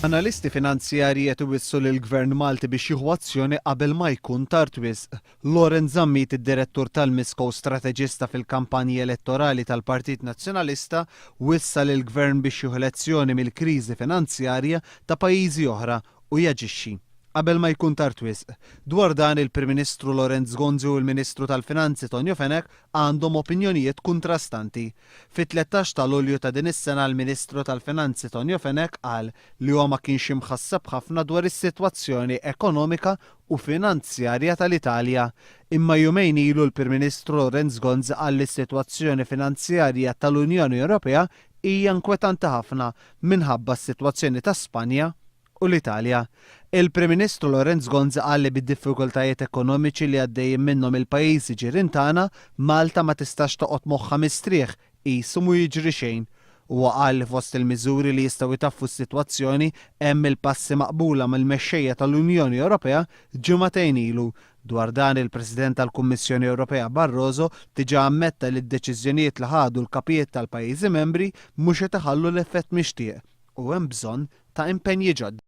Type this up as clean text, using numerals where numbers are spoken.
Analisti finanzjarji qed iwissu lill-Gvern Malti biex jieħu azzjoni qabel ma jkun tard wisq. Lorenz Zammit, id-direttur tal-Misko u strateġista fil-kampanji elettorali tal-Partit Nazzjonalista, wissa lill-Gvern biex jieħu lezzjoni mill-kriżi finanzjarja ta' pajjiżi oħra u jaġixxi qabel ma jkun tard wisq. Dwar dan il-Prim Ministru Lorenz Gonzi u l-Ministru tal-Finanzi Tonio Fenek għandhom opinjonijiet kontrastanti. Fit-13 ta' Lulju ta' din is-sena l-Ministru tal-Finanzi Tonio Fenek qal li huwa ma kienx imħasseb ħafna dwar is-sitwazzjoni ekonomika u finanzjarja tal-Italja. Imma jumejn ilu l-Prim Ministru Lorenz Gonzi qal li s-sitwazzjoni finanzjarja tal-Unjoni Ewropea hija inkwetanti ħafna minħabba s-sitwazzjoni ta' Spanja u l-Italja. Il-Prim Ministru Lorenz Gonzi qal li bid-diffikultajiet ekonomiċi li għaddejjin minnhom il-pajjiżi ġirien tagħna, Malta ma tistax toqgħod moħħha mistrieħ qisu mu jiġri xejn. Huwa qal li fost il-miżuri li jistgħu jtaffu s-sitwazzjoni hemm il-passi maqbula mill-mexxejja tal-Unjoni Ewropea ġimagħtejn ilu. Dwar dan il-President tal-Kummissjoni Ewropea Barroso diġà ammetta li d-deċiżjonijiet li ħadu l-kapijiet tal-pajjiżi membri mhux qed iħallu l-effett mixtieq u hemm bżonn ta' impenji ġodda.